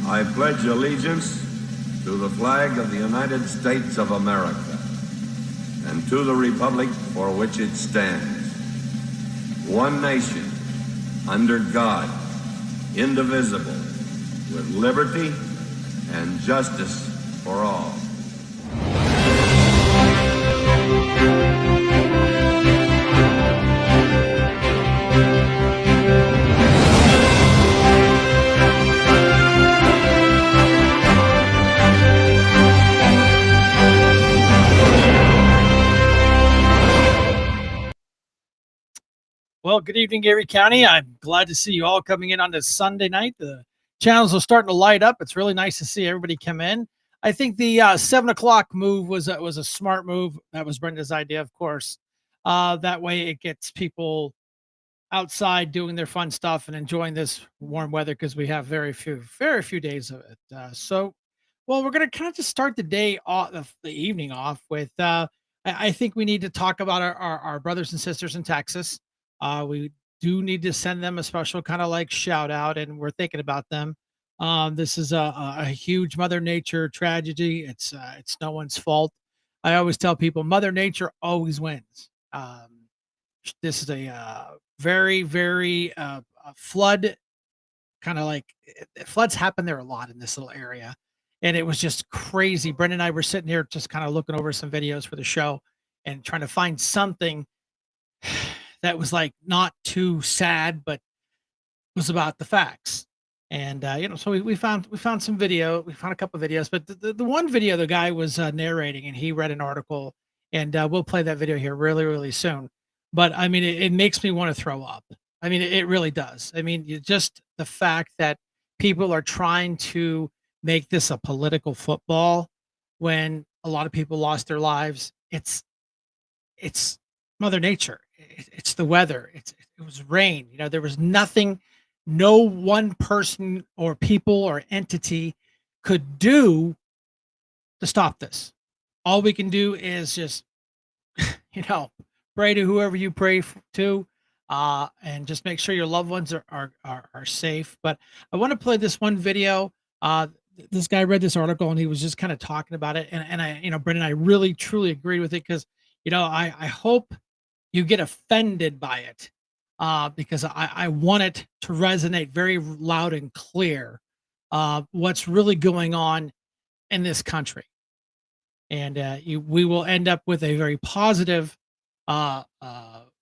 I pledge allegiance to the flag of the United States of America and to the republic for which it stands, one nation, under God, indivisible, with liberty and justice for all. Well, good evening, Erie County. I'm glad to see you all coming in on this Sunday night. The channels are starting to light up. It's really nice to see everybody come in. I think the 7 o'clock move was a smart move. That was Brenda's idea, of course. That way it gets people outside doing their fun stuff and enjoying this warm weather because we have very few days of it. Well, we're going to kind of just start the day off, the evening off with, I think we need to talk about our brothers and sisters in Texas. We do need to send them a special kind of like shout out, and we're thinking about them. This is a huge Mother Nature tragedy. It's no one's fault. I always tell people Mother Nature always wins. This is a very flood kind of like floods happen there a lot in this little area. And it was just crazy. Brenda and I were sitting here just kind of looking over some videos for the show and trying to find something that was like not too sad, but was about the facts. And so we found some video. We found a couple of videos, but the one video the guy was narrating, and he read an article, and we'll play that video here really soon. But I mean, it makes me want to throw up. I mean, it really does. I mean, just the fact that people are trying to make this a political football when a lot of people lost their lives. It's Mother Nature. It's the weather. It was rain. You know, there was nothing, no one person or people or entity could do to stop this. All we can do is just, pray to whoever you pray to, and just make sure your loved ones are safe. But I want to play this one video. This guy read this article and he was just kind of talking about it. And I, Brendan, I really truly agree with it because, I hope you get offended by it, because I want it to resonate very loud and clear, what's really going on in this country. And we will end up with a very positive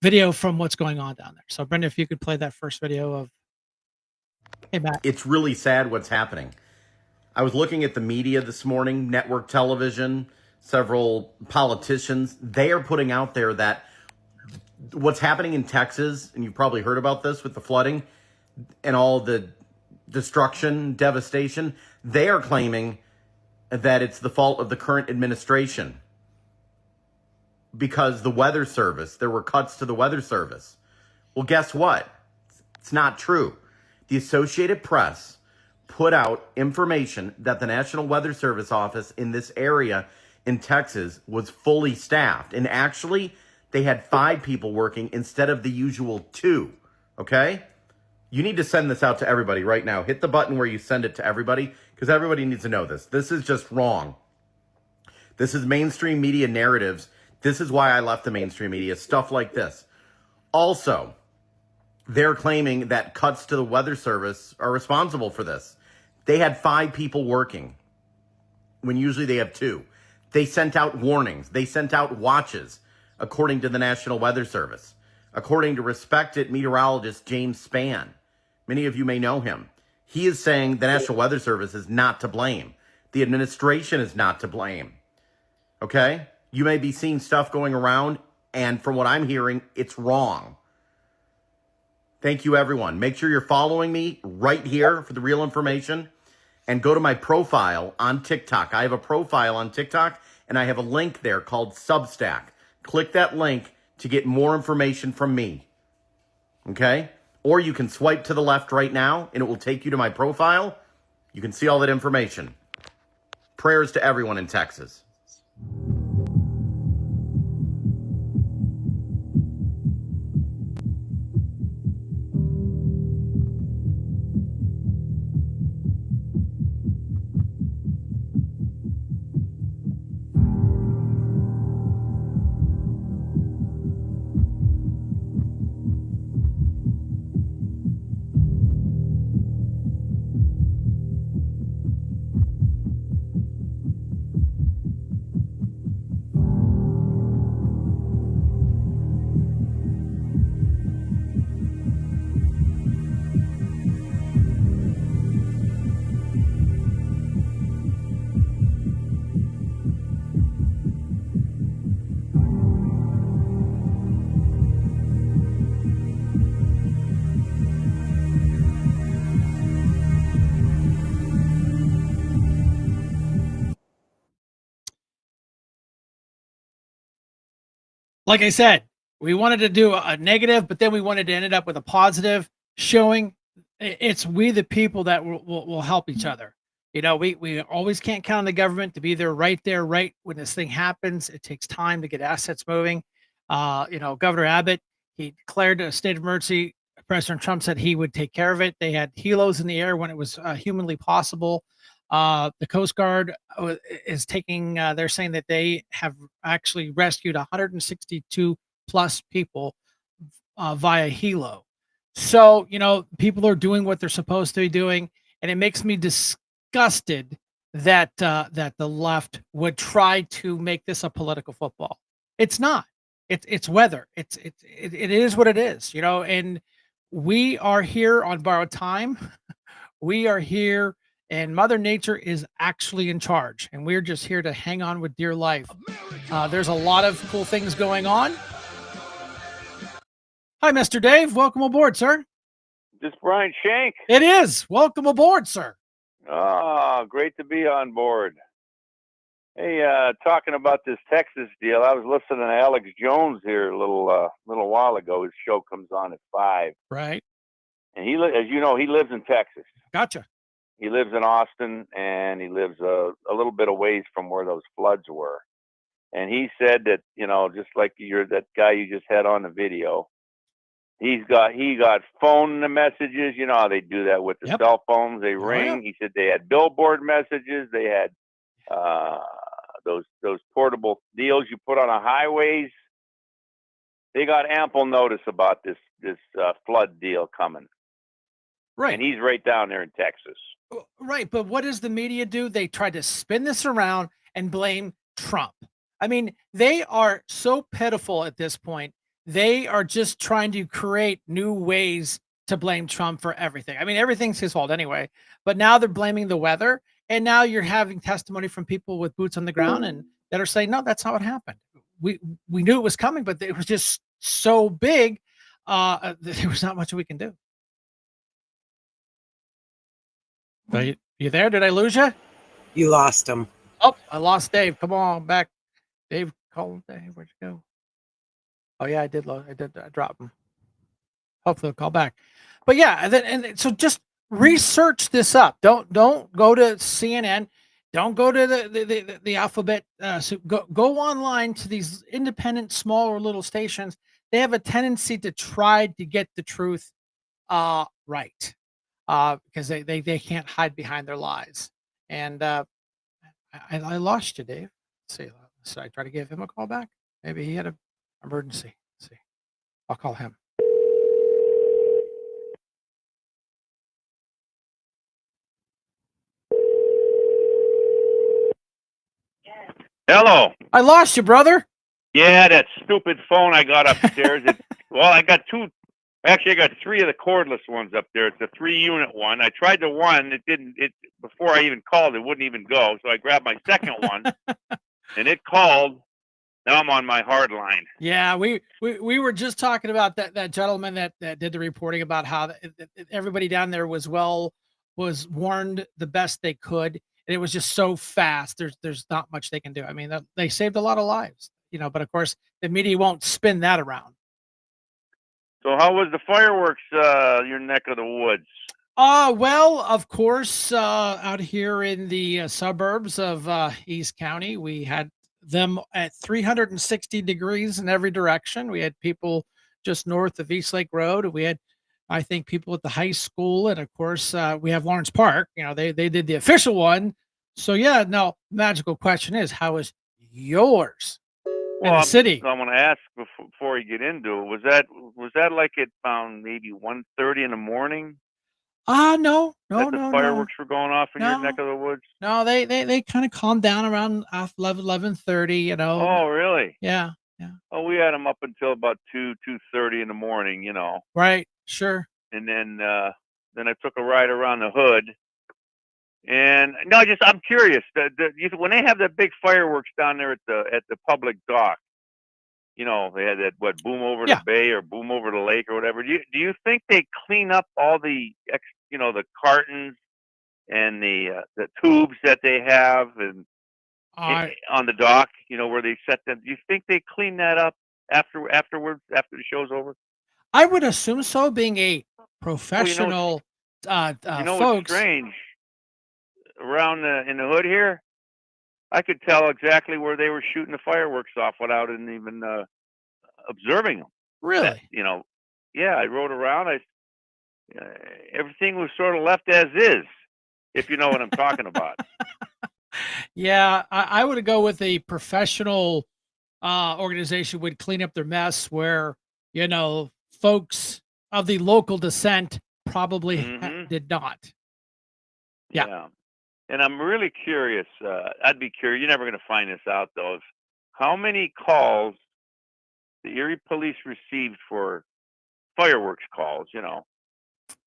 video from what's going on down there. So Brenda, if you could play that first video of, hey Matt. It's really sad what's happening. I was looking at the media this morning, network television, several politicians. They are putting out there that what's happening in Texas, and you've probably heard about this with the flooding and all the destruction, devastation, they are claiming that it's the fault of the current administration because the weather service, there were cuts to the weather service. Well, guess what? It's not true. The Associated Press put out information that the National Weather Service office in this area in Texas was fully staffed. And actually, they had 5 people working instead of the usual 2. Okay? You need to send this out to everybody right now. Hit the button where you send it to everybody, because everybody needs to know this. This is just wrong. This is mainstream media narratives. This is why I left the mainstream media. Stuff like this. Also, they're claiming that cuts to the weather service are responsible for this. They had 5 people working when usually they have 2. They sent out warnings. They sent out watches, according to the National Weather Service. According to respected meteorologist James Spann, many of you may know him. He is saying the National Weather Service is not to blame. The administration is not to blame. Okay? You may be seeing stuff going around, and from what I'm hearing, it's wrong. Thank you, everyone. Make sure you're following me right here for the real information. and go to my profile on TikTok. I have a profile on TikTok, and I have a link there called Substack. Click that link to get more information from me. Okay? Or you can swipe to the left right now, and it will take you to my profile. You can see all that information. Prayers to everyone in Texas. Like I said, we wanted to do a negative, but then we wanted to end it up with a positive, showing it's we the people that will help each other. You know, we always can't count on the government to be there, right when this thing happens. It takes time to get assets moving. You know, Governor Abbott, he declared a state of emergency. President Trump said he would take care of it. They had helos in the air when it was humanly possible. The Coast Guard is taking, they're saying that they have actually rescued 162 plus people via helo. So, you know, people are doing what they're supposed to be doing. And it makes me disgusted that that the left would try to make this a political football. It's not. It's weather. It is what it is, you know, and we are here on borrowed time. We are here, and Mother Nature is actually in charge, and we're just here to hang on with dear life. There's a lot of cool things going on. Hi, Mr. Dave. Welcome aboard, sir. This Brian Shank. It is. Welcome aboard, sir. Oh, great to be on board. Hey, talking about this Texas deal, I was listening to Alex Jones here a little while ago. His show comes on at 5. Right. And as you know, he lives in Texas. Gotcha. He lives in Austin, and he lives a little bit of ways from where those floods were. And he said that, you know, just like that guy you just had on the video, he got phone messages. You know how they do that with the cell phones. They ring. Yeah. He said they had billboard messages. They had those portable deals you put on a highways. They got ample notice about this flood deal coming. Right. And he's right down there in Texas. Right. But what does the media do? They try to spin this around and blame Trump. I mean, they are so pitiful at this point. They are just trying to create new ways to blame Trump for everything. I mean, everything's his fault anyway, but now they're blaming the weather. And now you're having testimony from people with boots on the ground and that are saying, no, that's not what happened. We knew it was coming, but it was just so big that there was not much we can do. Are you there? Did I lose you? You lost him. Oh, I lost Dave. Come on back. Dave, call Dave. Where'd you go? Oh yeah, I did drop him. Hopefully they'll call back. But yeah, and so just research this up. Don't go to CNN. Don't go to the alphabet. So go online to these independent, smaller little stations. They have a tendency to try to get the truth right. Because they can't hide behind their lies. And I lost you, Dave. Let's see. Should I try to give him a call back? Maybe he had an emergency. Let's see. I'll call him. Hello. I lost you, brother. Yeah, that stupid phone I got upstairs. I got two. Actually, I got 3 of the cordless ones up there. It's a 3-unit one. I tried the one. It didn't. Before I even called, it wouldn't even go. So I grabbed my second one, and it called. Now I'm on my hard line. Yeah, we were just talking about that gentleman that did the reporting about how everybody down there was well was warned the best they could, and it was just so fast. There's not much they can do. I mean, they saved a lot of lives, but of course the media won't spin that around. So how was the fireworks, your neck of the woods? Well, of course, out here in the suburbs of East County, we had them at 360 degrees in every direction. We had people just north of East Lake Road. We had, I think, people at the high school, and of course, we have Lawrence Park. They did the official one. So yeah, no. Magical question is, how is yours in Well, the city? I'm going to ask before you get into it. Was that like at maybe 1:30 in the morning No, that no, the no, no, fireworks were going off in your neck no. of the woods? No, they kind of calmed down around 11:30. Oh, really? Yeah, yeah, Oh, we had them up until about 2:30 in the morning. right, sure. And then I took a ride around the hood. And no, I'm curious. When they have that big fireworks down there at the public dock, they had that boom over the Yeah. bay or boom over the lake or whatever. Do you think they clean up all the the cartons and the tubes that they have and I on the dock, where they set them? Do you think they clean that up afterwards after the show's over? I would assume so, being a Well, professional what's folks. strange around in the hood here. I could tell exactly where they were shooting the fireworks off without even observing them. That Really? yeah, I rode around. Uh, Everything was sort of left as is, if you know what I'm talking about. Yeah, I would go with a professional organization would clean up their mess where, folks of the local descent probably Hmm. did not. Yeah. Yeah, and I'm really curious. I'd be curious. You're never going to find this out though. Is how many calls the Erie police received for fireworks calls?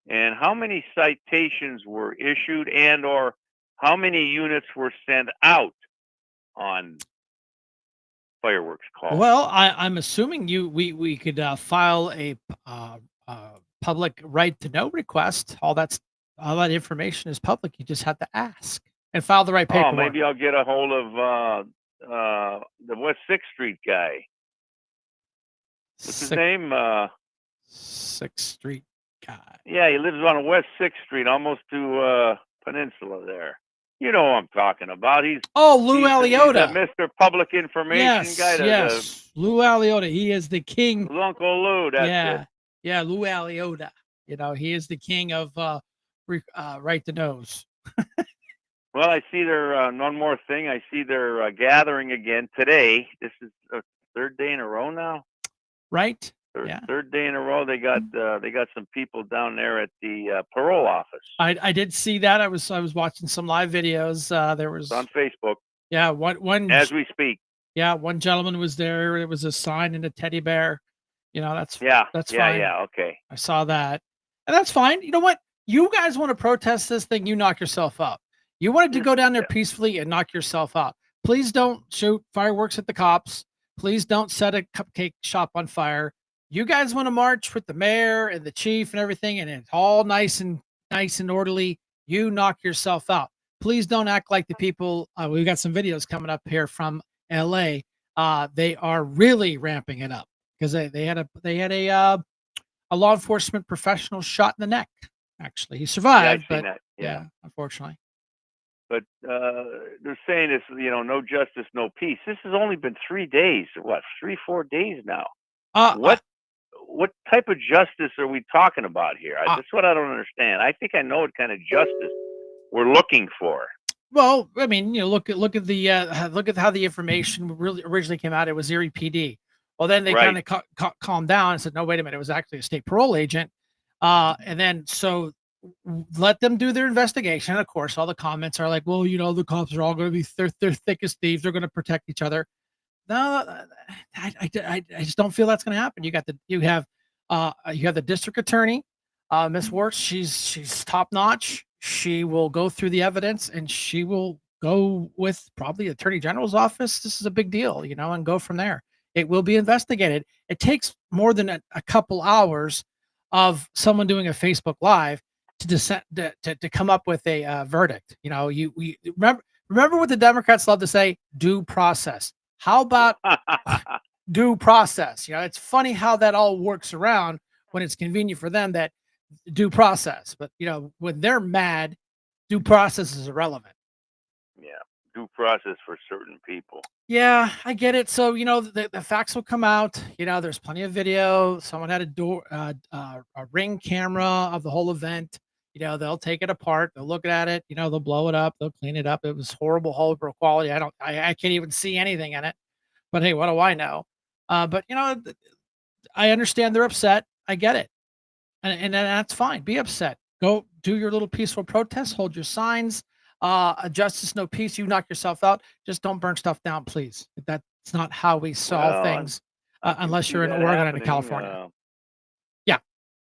And how many citations were issued and/or how many units were sent out on fireworks calls? Well, I'm assuming we could file a public right to know request. All that information is public. You just have to ask and file the right Oh, paperwork. maybe I'll get a hold of the West Sixth Street guy. What's his Six, name? Sixth Street guy. Yeah, he lives on West Sixth Street, almost to Peninsula there. You know who I'm talking about. Oh, Lou He's the Aliota. Mr. Public Information guy, Yes, the yes. Lou Aliota. He is the king. Uncle Lou. That's it. Yeah, yeah. Lou Aliota. He is the king of right to knows. Well, I see they're one more thing. I see they're gathering again today. This is the third day in a row now. Right? Third, Yeah. third day in a row. They got some people down there at the parole office. I did see that. I was watching some live videos. There was It's on Facebook one as we speak. yeah, one gentleman was there. It was a sign and a teddy bear. That's Yeah, that's yeah, fine. yeah. Okay. I saw that. And that's fine. You know what? You guys want to protest this thing, you knock yourself up. You wanted to go down there Yeah. peacefully and knock yourself out. Please don't shoot fireworks at the cops. Please don't set a cupcake shop on fire. You guys want to march with the mayor and the chief and everything, and it's all nice and orderly. You knock yourself out. Please don't act like the people. We've got some videos coming up here from LA. They are really ramping it up because they had a law enforcement professional shot in the neck. Actually, he Yeah, I've survived, seen but that. yeah, unfortunately. But they're saying this, no justice, no peace. This has only been 3 days. What, 4 days now? Uh, What type of justice are we talking about here? Uh, That's what I don't understand. I think I know what kind of justice we're looking for. well, I mean, look at the look at how the information really originally came out. It was Erie PD. Well, then they Right. kind of calmed down and said, "No, wait a minute, it was actually a state parole agent." And then so let them do their investigation. And of course, all the comments are like, "Well, the cops are all going to be they're thick as thieves. They're going to protect each other." No, I just don't feel that's going to happen. You have the district attorney, Miss Wertz. She's top notch. She will go through the evidence and she will go with probably attorney general's office. This is a big deal, and go from there. It will be investigated. It takes more than a couple hours of someone doing a Facebook Live. to come up with a verdict. You know, we remember what the Democrats love to say: due process. How about due process? You know, it's funny how that all works around when it's convenient for them, that due process. But you know, when they're mad, due process is irrelevant. Yeah, due process for certain people. Yeah, I get it. So, you know, the facts will come out. You know, there's plenty of video. Someone had a ring camera of the whole event. You know, they'll take it apart. They'll look at it. You know, they'll blow it up. They'll clean it up. It was horrible quality. I can't even see anything in it. But hey, what do I know? But you know, I understand they're upset. I get it, and that's fine. Be upset. Go do your little peaceful protest. Hold your signs. Justice, no peace. You knock yourself out. Just don't burn stuff down, please. That's not how we solve Well, things, I can unless see you're in that Oregon and in happening. California. Yeah,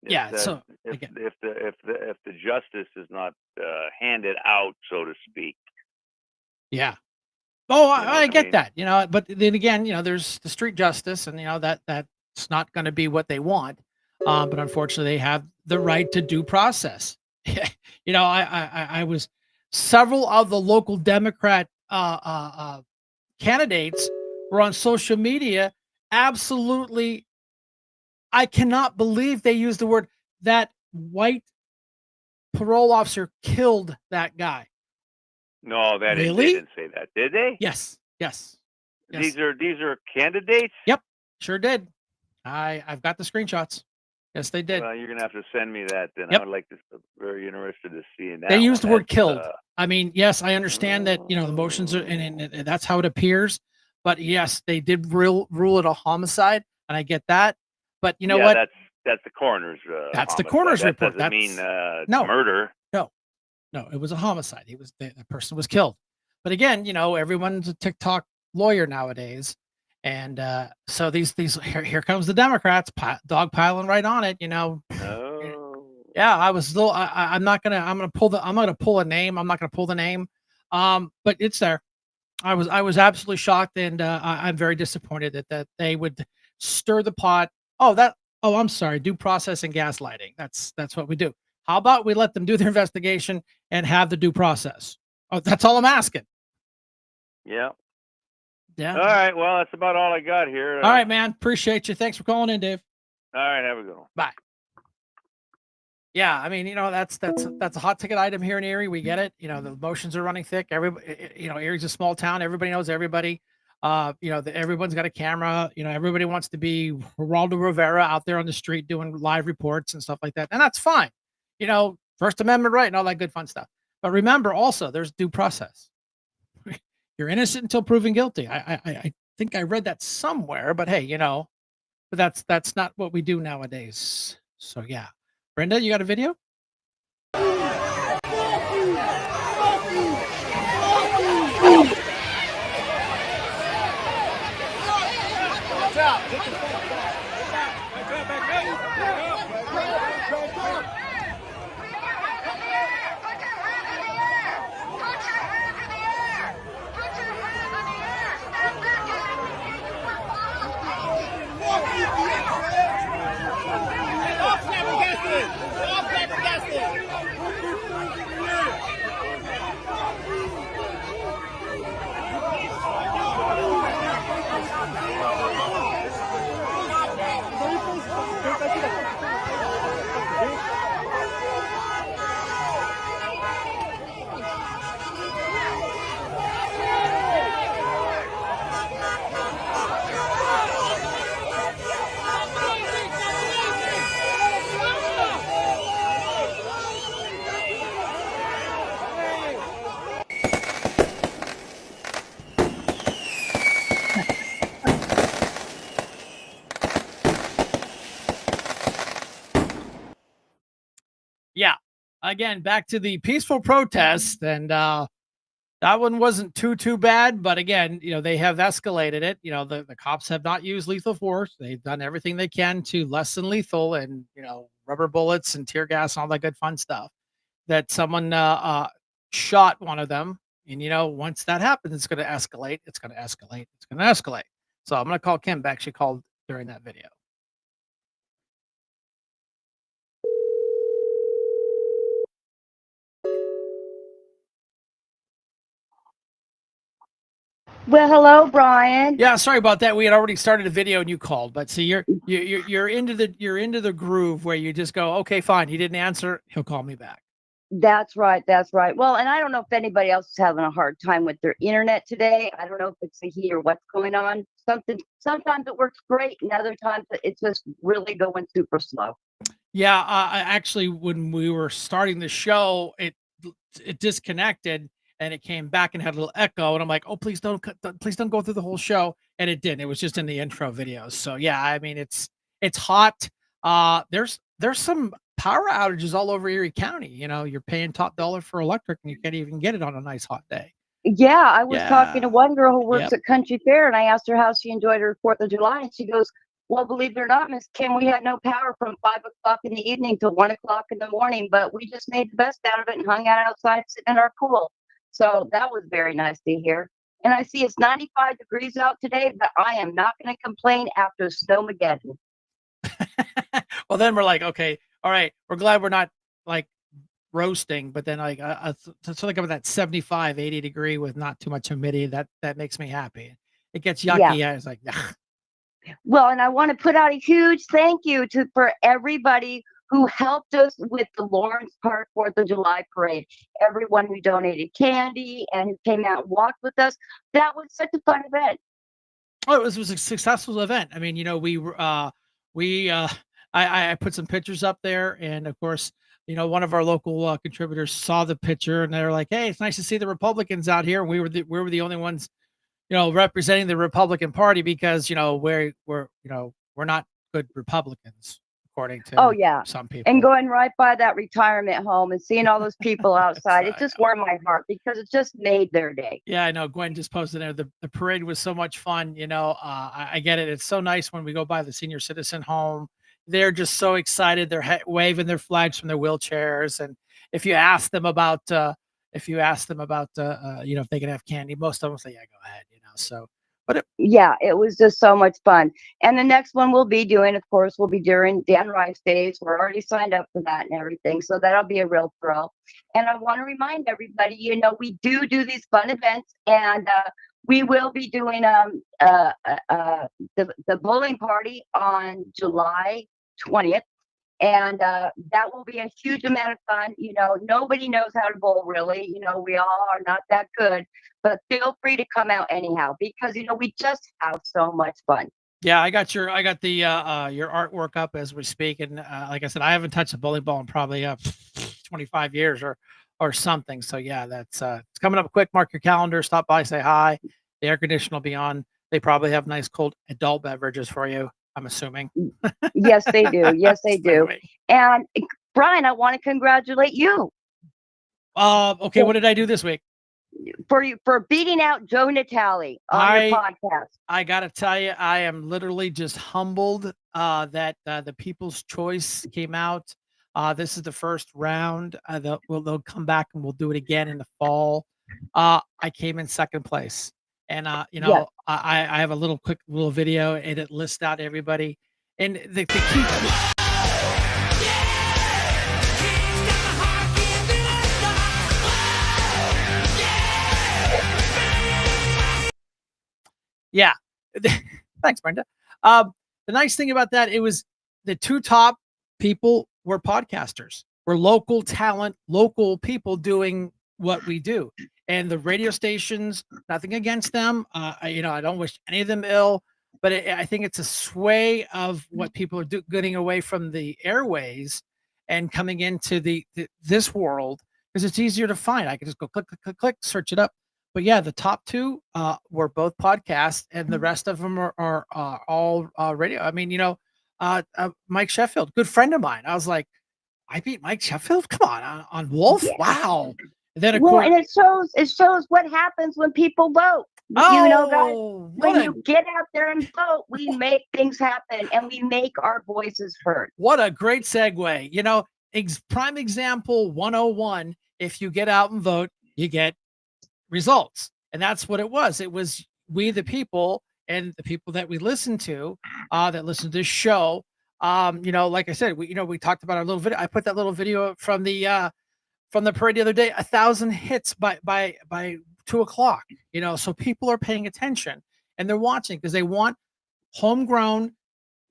If yeah. that So if again, the justice is not handed out, so to speak. yeah. Oh, You know I what I get mean? that. You know, but then again, you know, there's the street justice, and you know that's not going to be what they want. But unfortunately, they have the right to due process. You know, I was several of the local Democrat candidates were on social media. Absolutely, I cannot believe they used the word that white parole officer killed that guy. No, they Really? didn't say that, did they? Yes, yes, yes. These are candidates. Yep, sure did. I've got the screenshots. Yes, they did. Well, you're gonna have to send me that then. I Yep. would like to. Very interested to see in that They one. used the word That's killed. I mean, yes, I understand that, you know, the motions are, and that's how it appears. But yes, they did rule it a homicide, and I get that. But you know yeah, what? that's the coroner's That's the homicide. coroner's That report. doesn't mean That's no, murder. no, no. It was a homicide. The person was killed. But again, you know, everyone's a TikTok lawyer nowadays, and so these here comes the Democrats dog piling right on it. You know, Oh. yeah, I was little. I'm gonna pull a name. I'm not gonna pull the name. But it's there. I was absolutely shocked, and I'm very disappointed that they would stir the pot. Oh, that. Oh, I'm sorry. Due process and gaslighting. That's what we do. How about we let them do their investigation and have the due process? Oh, that's all I'm asking. Yeah. Yeah. All right. Well, that's about all I got here. All right, man. Appreciate you. Thanks for calling in, Dave. All right. Have a good one. Bye. Yeah, I mean, you know, that's a hot ticket item here in Erie. We get it. You know, the emotions are running thick. Everybody, you know, Erie's a small town. Everybody knows everybody. You know, everyone's got a camera. You know, everybody wants to be Geraldo Rivera out there on the street doing live reports and stuff like that, and that's fine. You know, First Amendment right and all that good fun stuff. But remember, also, there's due process. You're innocent until proven guilty. I think I read that somewhere, but hey, you know, but that's not what we do nowadays. So yeah. Brenda, you got a video? Yeah. Again, back to the peaceful protest, and that one wasn't too bad. But again, you know, they have escalated it. You know, the cops have not used lethal force. They've done everything they can to lessen lethal, and you know, rubber bullets and tear gas and all that good fun stuff. That someone shot one of them, and you know, once that happens, it's going to escalate. It's going to escalate. It's going to escalate. So I'm going to call Kim back. She called during that video. Well, hello, Brian. Yeah, sorry about that. We had already started a video and you called, but see, you're into the groove where you just go, okay, fine. He didn't answer. He'll call me back. That's right. That's right. Well, and I don't know if anybody else is having a hard time with their internet today. I don't know if it's the heat or what's going on. Sometimes it works great, and other times it's just really going super slow. Yeah, actually, when we were starting the show, it disconnected and it came back and had a little echo, and I'm like, oh, please don't go through the whole show, and it didn't. It was just in the intro videos. So yeah, I mean, it's hot. There's some power outages all over Erie County. You know, you're paying top dollar for electric, and you can't even get it on a nice hot day. Yeah, I was talking to Yeah. one girl who works Yep. at Country Fair, and I asked her how she enjoyed her 4th of July, and she goes, "Well, believe it or not, Miss Kim, we had no power from 5 o'clock in the evening till 1 o'clock in the morning, but we just made the best out of it and hung out outside sitting in our pool." So that was very nice to hear. And I see it's 95 degrees out today, but I am not going to complain after Snowmageddon. Well, then we're like, okay, all right, we're glad we're not like roasting, but then like something about that 75, 80 degree with not too much humidity, that makes me happy. It gets Yeah. yucky. It's like, ugh. Well, and I want to put out a huge thank you for everybody who helped us with the Lawrence Park 4th of July parade. Everyone who donated candy and who came out and walked with us. That was such a fun event. Oh, it was a successful event. I mean, you know, we I put some pictures up there, and of course, you know, one of our local contributors saw the picture, and they're like, "Hey, it's nice to see the Republicans out here." We were the only ones, you know, representing the Republican Party because you know we're not good Republicans according Oh, to yeah. some And people. going right by that retirement home and seeing all those people outside, it I just know. warmed my heart because it just made their day. Yeah, I know. Gwen just posted there. The parade was so much fun. You know, I get it. It's so nice when we go by the senior citizen home. They're just so excited. They're waving their flags from their wheelchairs. And if you ask them about, you know, if they can have candy, most of them say, "Yeah, go ahead." You know, so, but Yeah, it was just so much fun. And the next one we'll be doing, of course, will be during Dan Rice Days. We're already signed up for that and everything. So that'll be a real thrill. And I want to remind everybody, you know, we do these fun events, and we will be doing the bowling party on July 20th. And that will be a huge amount of fun. You know, nobody knows how to bowl really. You know, we all are not that good, but feel free to come out anyhow because you know we just have so much fun. yeah, I got the your artwork up as we speak, and like I said, I haven't touched a bowling ball in probably 25 years or something. So yeah, that's it's coming up quick. Mark your calendar. Stop by, say hi. The air conditioner will be on. They probably have nice cold adult beverages for you. I'm assuming. Yes, they do. Yes, they do. Assuming. And Brian, I want to congratulate you Okay, what did I do this week? for beating out Joe Natale on your podcast. I gotta tell you, I am literally just humbled that the People's Choice came out. This is the first round. They'll come back and we'll do it again in the fall. I came in second place, and you Yes. know, I have a quick little video, and it lists out everybody. And the key. Yeah. Thanks, Brenda. The nice thing about that, it was the two top people were podcasters, were local talent, local people doing what we do. And the radio stations, nothing against them. You know, I don't wish any of them ill, but I think it's a sway of what people are getting away from the airways and coming into this world because it's easier to find. I can just go click, click, click, click, search it up. But yeah, the top two were both podcasts, and the rest of them are all radio. I mean, you know, Mike Sheffield, good friend of mine. I was like, I beat Mike Sheffield. Come on Wolf. Yeah. Wow. And then of Well, course, and it shows what happens when people vote. You know, guys, oh, when you get out there and vote, we make things happen and we make our voices heard. what a great segue. You know, prime example 101. If you get out and vote, you get results. And that's what it was. It was we, the people, and the people that we listen to, that listen to this show. You know, like I said, we talked about our little video. I put that little video from the parade the other day. 1,000 hits by 2 o'clock, so people are paying attention and they're watching because they want homegrown,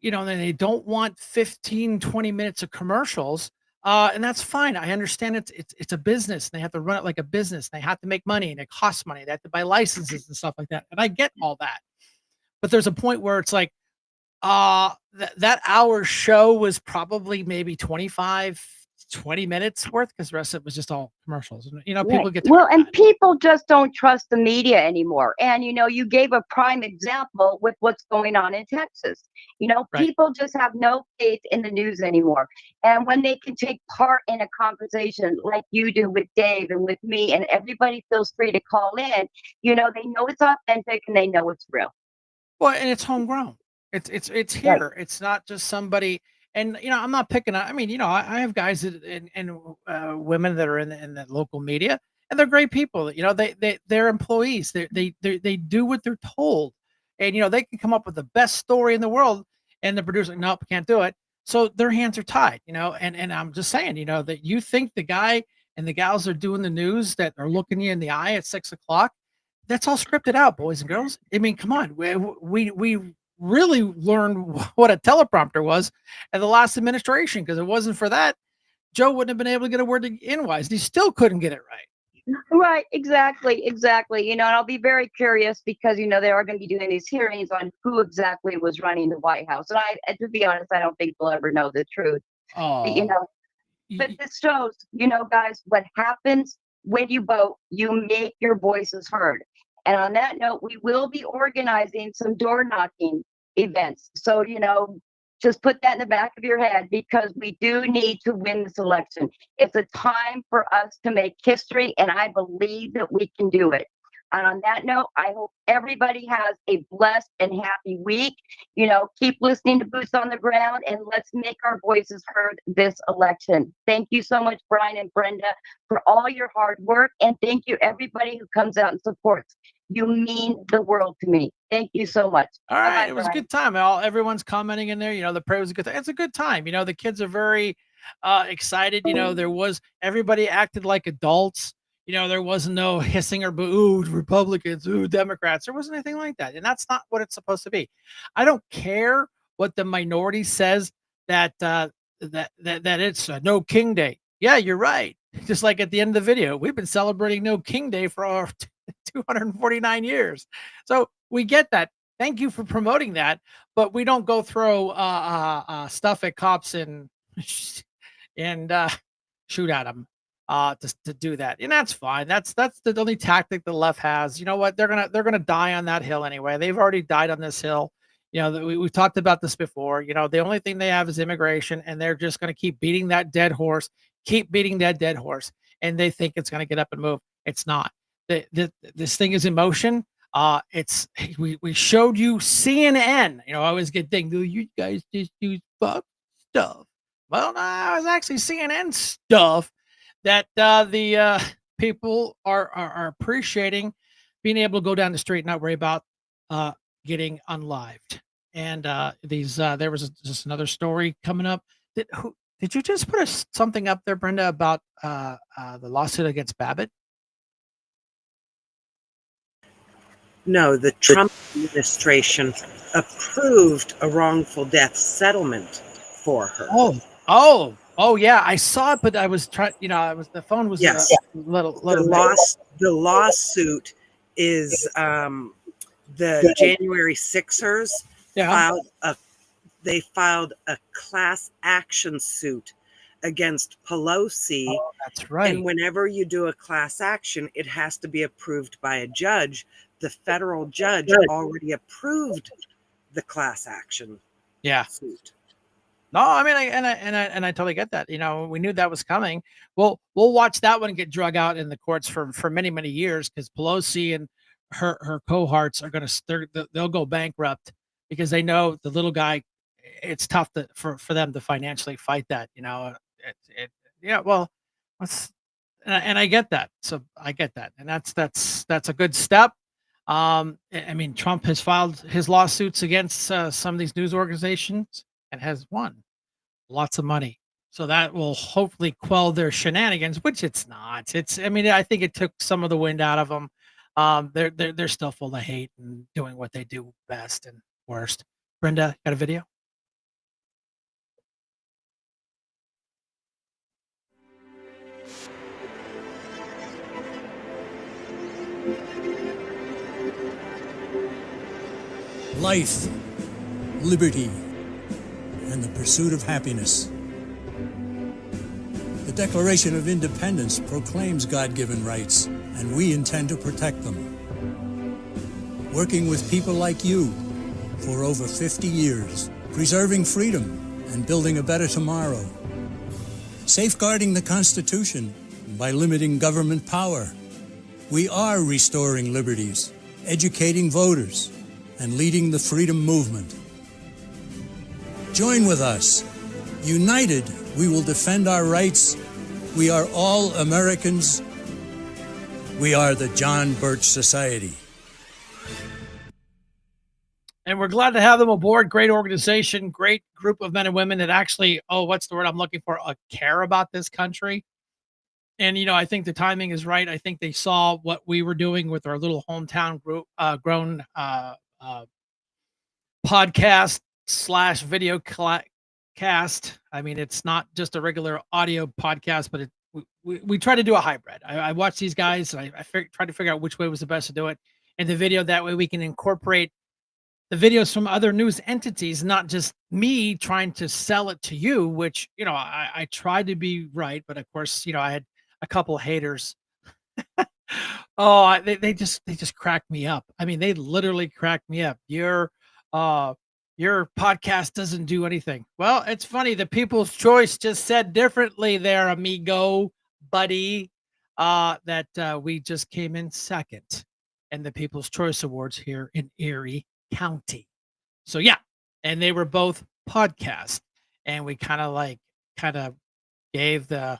and they don't want 15, 20 minutes of commercials. And that's fine. I understand it's a business. They have to run it like a business. They have to make money and it costs money. They have to buy licenses and stuff like that. And I get all that. But there's a point where it's like, that hour show was probably maybe 25, 20 minutes worth because the rest of it was just all commercials. And, Right. people get Well, tired of and that. people just don't trust the media anymore. And you gave a prime example with what's going on in Texas. Right. People just have no faith in the news anymore. And when they can take part in a conversation like you do with Dave and with me, and everybody feels free to call in, they know it's authentic and they know it's real. Well, and it's homegrown. It's Right. here. It's not just somebody. And I'm not picking on. I mean, I have guys and women that are in the local media, and they're great people. They're employees. They do what they're told, and they can come up with the best story in the world, and the producer, nope, can't do it. So their hands are tied. And I'm just saying, that you think the guy and the gals that are doing the news that are looking you in the eye at 6 o'clock, that's all scripted out, boys and girls. I mean, come on. We really learned what a teleprompter was in the last administration because it wasn't for that, Joe wouldn't have been able to get a word in wise. He still couldn't get it right. Right, exactly, exactly. And I'll be very curious because they are going to be doing these hearings on who exactly was running the White House. And to be honest, I don't think we'll ever know the truth. But, Oh, but this shows, guys, what happens when you vote, you make your voices heard. And on that note, we will be organizing some door knocking events. So, just put that in the back of your head because we do need to win this election. It's a time for us to make history, and I believe that we can do it. And on that note, I hope everybody has a blessed and happy week. Keep listening to Boots on the Ground and let's make our voices heard this election. Thank you so much, Brian and Brenda, for all your hard work. And thank you, everybody who comes out and supports. You mean the world to me. Thank you so much. all right. Bye-bye, It was a Brian. good time. Everyone's commenting in there. The prayer was a good time. It's a good time. The kids are very excited. Everybody acted like adults. There wasn't no hissing or boo, Republicans, ooh, Democrats. There wasn't anything like that. And that's not what it's supposed to be. I don't care what the minority says that it's no King Day. Yeah, you're right. Just like at the end of the video, we've been celebrating no King Day for our 249 years. So we get that. Thank you for promoting that, but we don't go throw stuff at cops and shoot at them to do that, and that's fine. That's the only tactic the left has. You know what? They're gonna die on that hill anyway. They've already died on this hill. We've talked about this before. The only thing they have is immigration, and they're just gonna keep beating that dead horse, and they think it's gonna get up and move. It's not. This thing is in motion. We showed you CNN. I always get things. Oh, you guys just use fuck stuff. Well, no, it was actually CNN stuff that the people are appreciating being able to go down the street and not worry about getting unlived. And there was just another story coming up. Did you just put something up there, Brenda, about the lawsuit against Babbitt? No, the Trump administration approved a wrongful death settlement for her. Oh, yeah, I saw it, but I was trying. The phone was Yes. little. The lawsuit is the January Sixers Yeah. filed a class action suit against Pelosi. Oh, that's right. And whenever you do a class action, it has to be approved by a judge. The federal judge already approved the class action suit. No, I mean, I totally get that. We knew that was coming. We'll watch that one get drug out in the courts for many, many years because Pelosi and her cohorts are they'll go bankrupt because they know the little guy. It's tough for them to financially fight that. Well, and I get that. So I get that, and that's a good step. I mean, Trump has filed his lawsuits against some of these news organizations and has won lots of money. So that will hopefully quell their shenanigans, which it's not. I mean, I think it took some of the wind out of them. they're still full of hate and doing what they do best and worst. Brenda, got a video? Life, liberty, and the pursuit of happiness. The Declaration of Independence proclaims God-given rights, and we intend to protect them. Working with people like you for over 50 years, preserving freedom and building a better tomorrow. Safeguarding the Constitution by limiting government power. We are restoring liberties, educating voters, and leading the freedom movement. Join with us. United, we will defend our rights. We are all Americans. We are the John Birch Society. And we're glad to have them aboard. Great organization, great group of men and women that actually, what's the word I'm looking for? Care about this country. And, I think the timing is right. I think they saw what we were doing with our little hometown group, grown podcast / video cast. I mean, it's not just a regular audio podcast, but we try to do a hybrid. I watch these guys and I try to figure out which way was the best to do it in the video. That way we can incorporate the videos from other news entities, not just me trying to sell it to you, which, I tried to be right. But of course, I had a couple of haters. They just cracked me up. I mean, they literally cracked me up. Your podcast doesn't do anything. Well, it's funny. The People's Choice just said differently there, amigo, buddy, that we just came in second in the People's Choice Awards here in Erie County. So yeah, and they were both podcasts, and we kind of gave the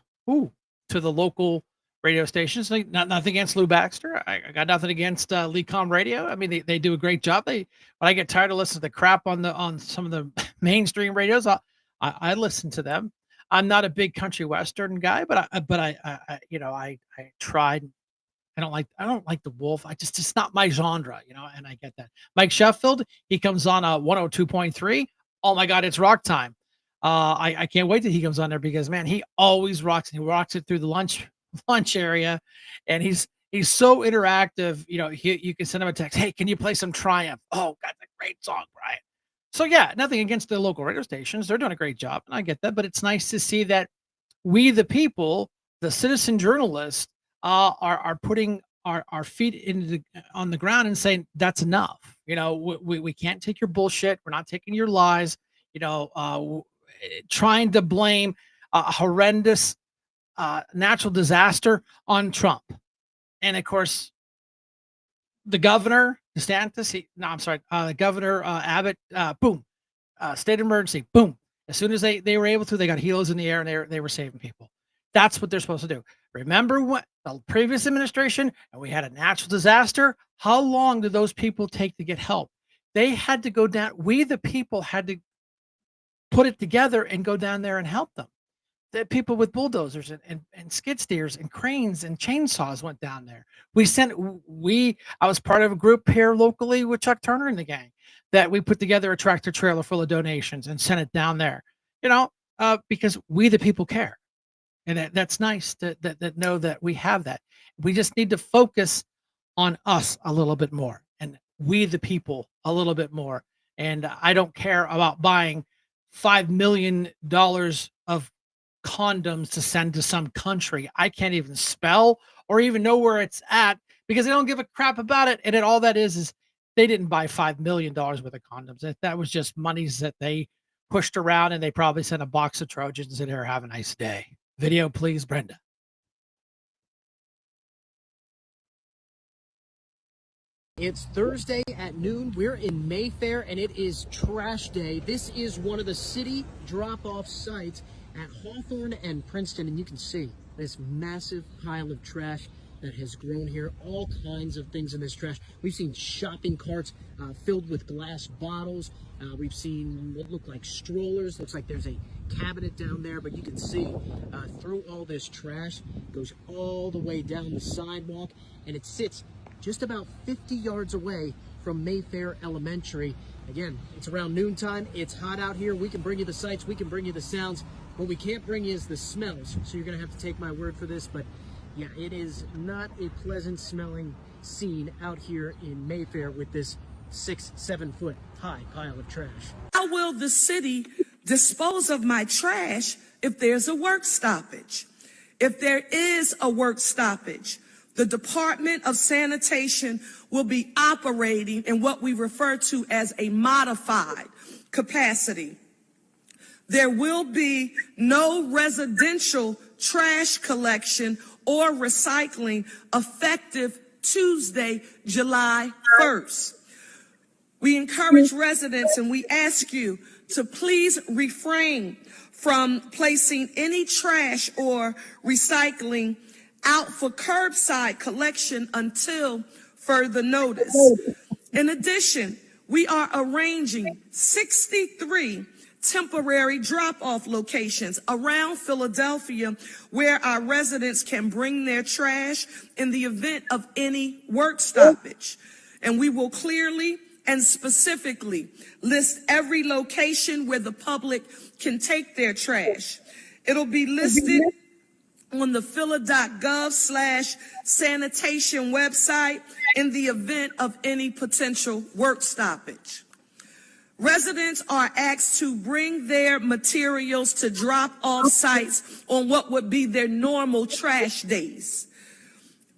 to the local radio stations. Like, nothing against Lou Baxter. I got nothing against Lecom Radio. I mean, they do a great job. When I get tired of listening to the crap on some of the mainstream radios, I listen to them. I'm not a big country western guy, but I tried. I don't like the Wolf. It's not my genre, and I get that. Mike Sheffield, he comes on 102.3. Oh my God, it's rock time. I can't wait till he comes on there because, man, he always rocks. He rocks it through the lunch area, and he's so interactive. You can send him a text. Hey, can you play some Triumph? Oh, that's a great song, Brian. So yeah, nothing against the local radio stations. They're doing a great job, and I get that. But it's nice to see that we, the people, the citizen journalists, are putting our feet on the ground and saying that's enough. We can't take your bullshit. We're not taking your lies. Trying to blame a horrendous natural disaster on Trump. And of course, the governor, DeSantis, Governor Abbott, boom, state of emergency, boom. As soon as they were able to, they got helos in the air and they were saving people. That's what they're supposed to do. Remember what the previous administration, and we had a natural disaster. How long did those people take to get help? They had to go down. We, the people, had to put it together and go down there and help them. The people with bulldozers and skid steers and cranes and chainsaws went down there. I was part of a group here locally with Chuck Turner and the gang that we put together a tractor trailer full of donations and sent it down there, because we, the people, care. And that's nice that know that we have that. We just need to focus on us a little bit more, and we, the people, a little bit more. And I don't care about buying $5 million of condoms to send to some country I can't even spell or even know where it's at, because they don't give a crap about it. And all that is they didn't buy $5 million worth of condoms. That was just monies that they pushed around, and they probably sent a box of Trojans and said, "Here, have a nice day." Video, please, Brenda. It's Thursday at noon. We're in Mayfair, and it is trash day. This is one of the city drop-off sites at Hawthorne and Princeton, and you can see this massive pile of trash that has grown here. All kinds of things in this trash. We've seen shopping carts filled with glass bottles. We've seen what look like strollers. Looks like there's a cabinet down there, but you can see through all this trash, it goes all the way down the sidewalk, and it sits just about 50 yards away from Mayfair Elementary. Again, it's around noontime. It's hot out here. We can bring you the sights. We can bring you the sounds. What we can't bring you is the smells. So you're going to have to take my word for this. But yeah, it is not a pleasant smelling scene out here in Mayfair with this 6-7 foot high pile of trash. How will the city dispose of my trash if there's a work stoppage? If there is a work stoppage, the Department of Sanitation will be operating in what we refer to as a modified capacity. There will be no residential trash collection or recycling effective Tuesday, July 1st. We encourage residents and we ask you to please refrain from placing any trash or recycling out for curbside collection until further notice. In addition, we are arranging 63 temporary drop-off locations around Philadelphia where our residents can bring their trash in the event of any work stoppage. And we will clearly and specifically list every location where the public can take their trash. It'll be listed on the phila.gov/sanitation website in the event of any potential work stoppage. Residents are asked to bring their materials to drop-off sites on what would be their normal trash days.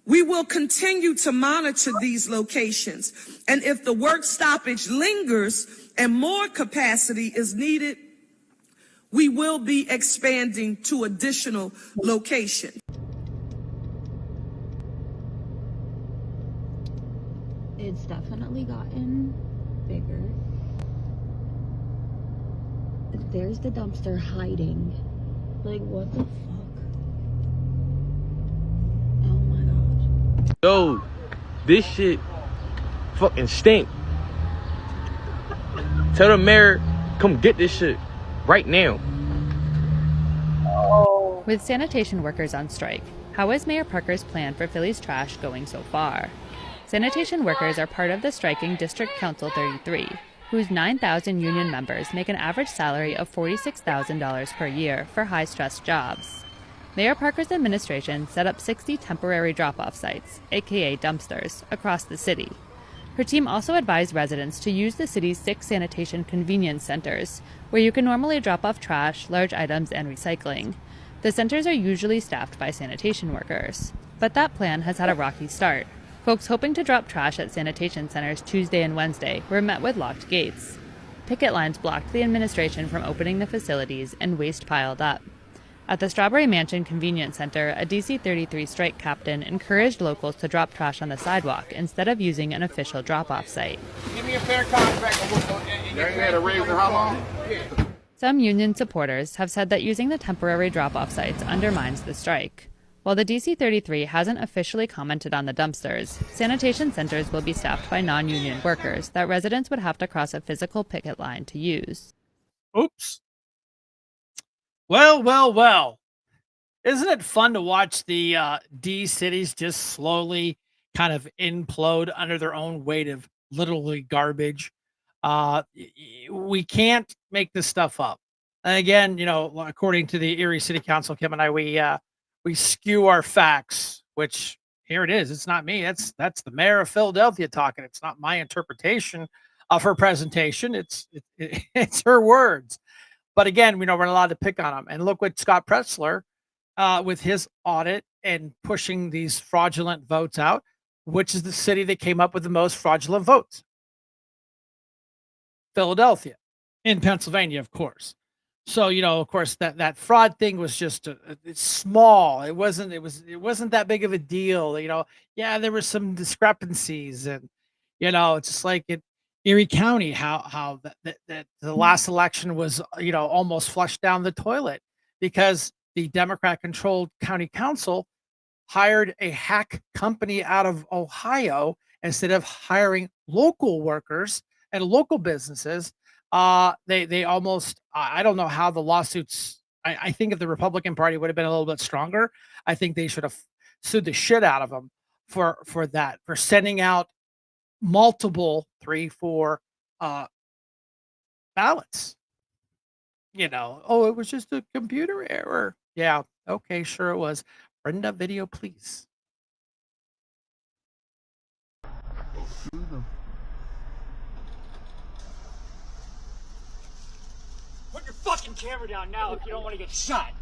We will continue to monitor these locations, and if the work stoppage lingers and more capacity is needed, we will be expanding to additional locations. It's definitely gotten bigger. There's the dumpster hiding. Like, what the fuck? Oh my god. Yo, this shit fucking stink. Tell the mayor, come get this shit right now. With sanitation workers on strike, how is Mayor Parker's plan for Philly's trash going so far? Sanitation workers are part of the striking District Council 33, whose 9,000 union members make an average salary of $46,000 per year for high-stress jobs. Mayor Parker's administration set up 60 temporary drop-off sites, aka dumpsters, across the city. Her team also advised residents to use the city's 6 sanitation convenience centers, where you can normally drop off trash, large items, and recycling. The centers are usually staffed by sanitation workers. But that plan has had a rocky start. Folks hoping to drop trash at sanitation centers Tuesday and Wednesday were met with locked gates. Picket lines blocked the administration from opening the facilities, and waste piled up. At the Strawberry Mansion Convenience Center, a DC-33 strike captain encouraged locals to drop trash on the sidewalk instead of using an official drop-off site. Give me a fair contract. You had a raise in how long? Some union supporters have said that using the temporary drop-off sites undermines the strike. While the DC-33 hasn't officially commented on the dumpsters, sanitation centers will be staffed by non-union workers that residents would have to cross a physical picket line to use. Oops. Well. Isn't it fun to watch the D cities just slowly kind of implode under their own weight of literally garbage? We can't make this stuff up. And again, according to the Erie City Council, Kim and I, we skew our facts, which here it is. It's not me. That's the mayor of Philadelphia talking. It's not my interpretation of her presentation. It's her words. But again, we're not allowed to pick on them. And look what Scott Pretzler, with his audit and pushing these fraudulent votes out, which is the city that came up with the most fraudulent votes. Philadelphia, in Pennsylvania, of course. So, of course, that fraud thing was just it's small. It wasn't that big of a deal. Yeah, there were some discrepancies, and it's just like in Erie County, how that the last election was almost flushed down the toilet because the Democrat-controlled county council hired a hack company out of Ohio instead of hiring local workers and local businesses. They almost, I don't know how the lawsuits, I think if the Republican Party would have been a little bit stronger, I think they should have sued the shit out of them for that, for sending out multiple 3, 4 ballots. Oh, it was just a computer error. Yeah, okay, sure it was. Brenda, video, please. Put your fucking camera down now if you don't want to get shot.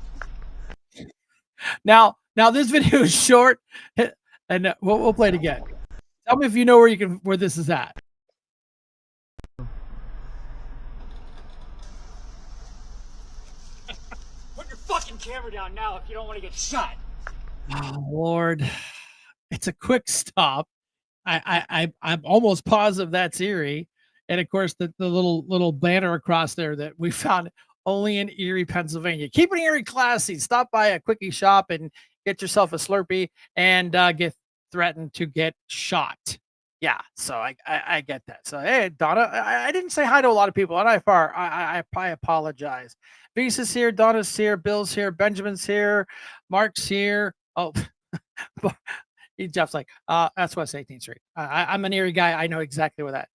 Now this video is short, and we'll play it again. Tell me if you know where this is at. Put your fucking camera down now if you don't want to get shot. Oh Lord, it's a quick stop. I'm almost positive that's Erie, and of course the little banner across there that we found only in Erie, Pennsylvania. Keep it Erie classy. Stop by a quickie shop and get yourself a Slurpee and get threatened to get shot. Yeah, so I get that. So hey, Donna, I didn't say hi to a lot of people, and I apologize. Visa's here, Donna's here, Bill's here, Benjamin's here, Mark's here. Oh, Jeff's like, that's West 18th Street. I'm an Erie guy. I know exactly where that.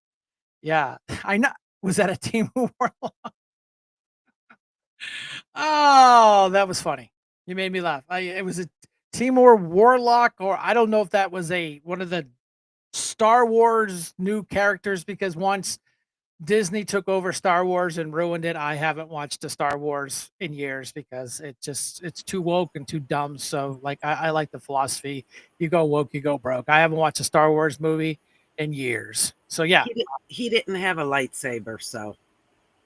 Yeah, I know. Was that a Team Warlock? Oh, that was funny. You made me laugh. It was a Timor Warlock, or I don't know if that was one of the Star Wars new characters, because once Disney took over Star Wars and ruined it, I haven't watched a Star Wars in years because it's too woke and too dumb. So like I like the philosophy, you go woke, you go broke. I haven't watched a Star Wars movie in years. So yeah. He didn't have a lightsaber, so.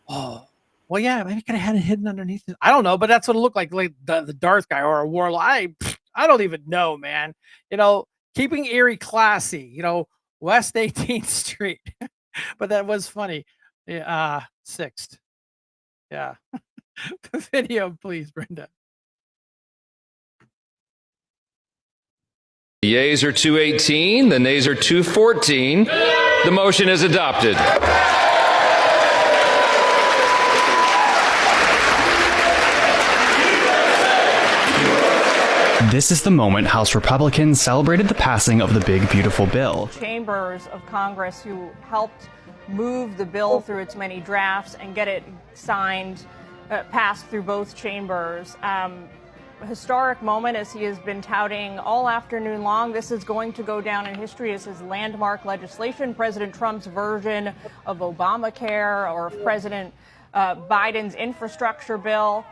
Oh, well, yeah, maybe could have had it hidden underneath it. I don't know, but that's what it looked like the Darth guy or a warlock. I don't even know, man. Keeping Erie classy, West 18th Street. But that was funny. Yeah, 6th. Yeah. Video, please, Brenda. The yeas are 218, the nays are 214. The motion is adopted. This is the moment House Republicans celebrated the passing of the big, beautiful bill. Chambers of Congress who helped move the bill through its many drafts and get it signed, passed through both chambers. A historic moment, as he has been touting all afternoon long. This is going to go down in history as his landmark legislation, President Trump's version of Obamacare or President Biden's infrastructure bill.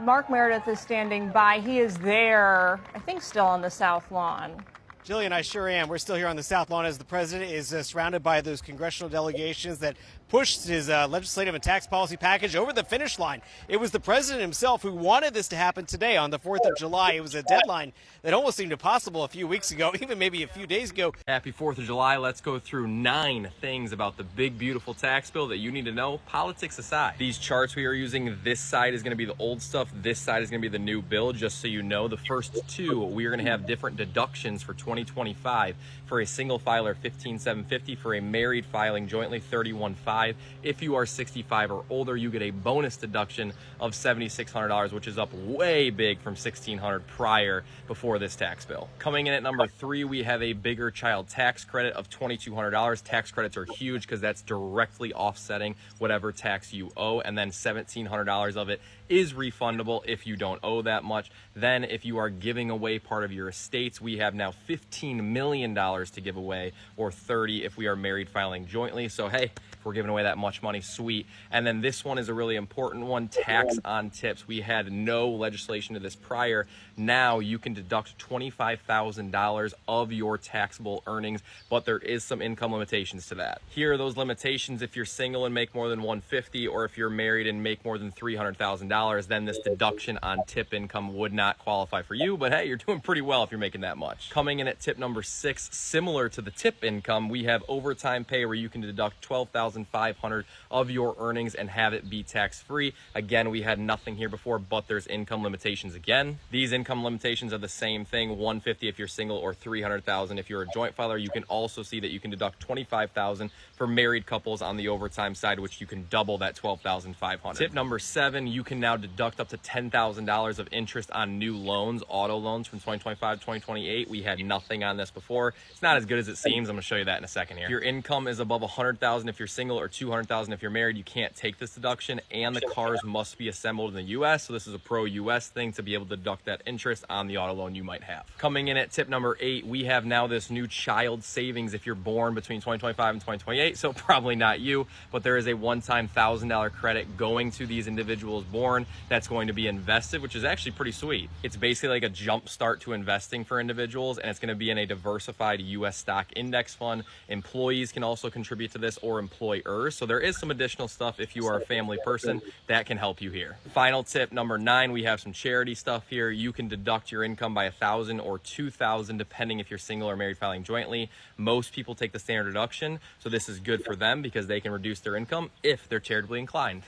Mark Meredith is standing by. He is there, I think, still on the South Lawn. Jillian, I sure am. We're still here on the South Lawn as the president is surrounded by those congressional delegations that pushed his legislative and tax policy package over the finish line. It was the president himself who wanted this to happen today on the 4th of July. It was a deadline that almost seemed impossible a few weeks ago, even maybe a few days ago. Happy 4th of July. Let's go through 9 things about the big, beautiful tax bill that you need to know, politics aside. These charts we are using, this side is going to be the old stuff. This side is going to be the new bill, just so you know. The first 2, we are going to have different deductions for 2025. For a single filer, $15,750. For a married filing jointly, $31,500. If you are 65 or older, you get a bonus deduction of $7,600, which is up way big from $1,600 prior before this tax bill. Coming in at number 3, we have a bigger child tax credit of $2,200. Tax credits are huge because that's directly offsetting whatever tax you owe, and then $1,700 of it is refundable if you don't owe that much. Then if you are giving away part of your estates, we have now $15 million to give away, or $30 if we are married filing jointly. So hey, if we're giving away that much money, sweet. And then this one is a really important one, tax on tips. We had no legislation to this prior. Now you can deduct $25,000 of your taxable earnings, but there is some income limitations to that. Here are those limitations. If you're single and make more than $150,000, or if you're married and make more than $300,000, then this deduction on tip income would not qualify for you. But hey, you're doing pretty well if you're making that much. Coming in at tip number 6, similar to the tip income, we have overtime pay where you can deduct $12,500 of your earnings and have it be tax-free. Again, we had nothing here before, but there's income limitations again. These income limitations are the same thing, $150,000 if you're single, or $300,000 if you're a joint filer. You can also see that you can deduct $25,000 for married couples on the overtime side, which you can double that $12,500. Tip number 7, you can now deduct up to $10,000 of interest on new loans, auto loans from 2025 to 2028. We had nothing nothing on this before. It's not as good as it seems. I'm gonna show you that in a second here. If your income is above 100,000 if you're single, or 200,000 if you're married, you can't take this deduction, and the cars must be assembled in the US. So this is a pro-US thing to be able to deduct that interest on the auto loan you might have. Coming in at tip number 8, we have now this new child savings if you're born between 2025 and 2028. So probably not you, but there is a one-time $1,000 credit going to these individuals born that's going to be invested, which is actually pretty sweet. It's basically like a jump start to investing for individuals, and it's going to be in a diversified US stock index fund. Employees can also contribute to this, or employers. So there is some additional stuff if you are a family person that can help you here. Final tip number 9, we have some charity stuff here. You can deduct your income by $1,000 or $2,000 depending if you're single or married filing jointly. Most people take the standard deduction, so this is good for them because they can reduce their income if they're charitably inclined.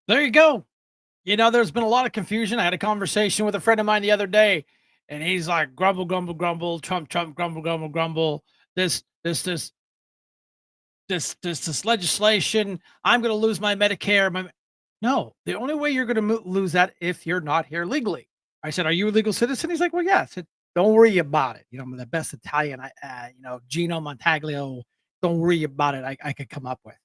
There you go. You know, there's been a lot of confusion. I had a conversation with a friend of mine the other day, and he's like, grumble, grumble, grumble, Trump, Trump, grumble, grumble, grumble. This legislation. I'm going to lose my Medicare. No, the only way you're going to lose that if you're not here legally. I said, "Are you a legal citizen?" He's like, "Well, yeah." I said, "Don't worry about it. You know, I'm the best Italian. Gino Montaglio. Don't worry about it. I could come up with."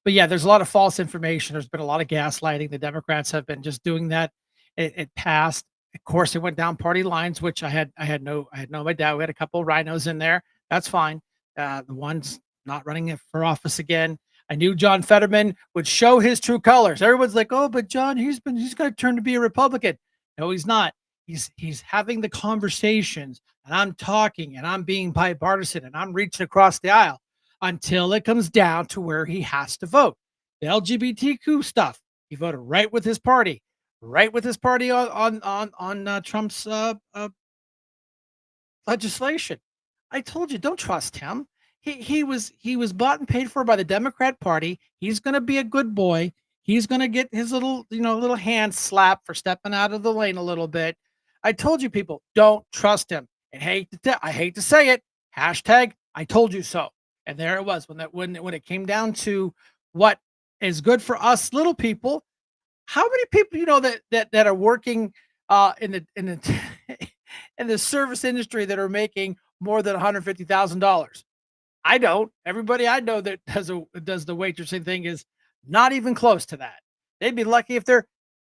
But yeah, there's a lot of false information. There's been a lot of gaslighting. The Democrats have been just doing that. It passed. Of course, it went down party lines, which I had no doubt. We had a couple of rhinos in there. That's fine. The ones not running it for office again. I knew John Fetterman would show his true colors. Everyone's like, "Oh, but John, he's going to turn to be a Republican." No, he's not. He's having the conversations, and I'm talking, and I'm being bipartisan, and I'm reaching across the aisle until it comes down to where he has to vote. The LGBTQ stuff, he voted right with his party on Trump's legislation. I told you, don't trust him. He was bought and paid for by the Democrat Party. He's going to be a good boy. He's going to get his little hand slapped for stepping out of the lane a little bit. I told you, people, don't trust him. And I hate to say it. Hashtag I told you so. And there it was when it came down to what is good for us little people. How many people that are working in the in the service industry that are making more than $150,000? I don't. Everybody I know that does the waitressing thing is not even close to that. They'd be lucky if they're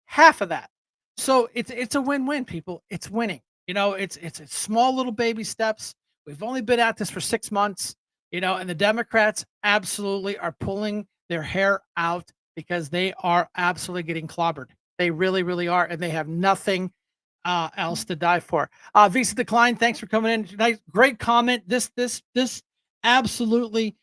half of that. So it's a win-win, people. It's winning. It's small little baby steps. We've only been at this for 6 months, and the Democrats absolutely are pulling their hair out because they are absolutely getting clobbered. They really, really are, and they have nothing else to die for. Visa Decline, thanks for coming in tonight. Great comment. This absolutely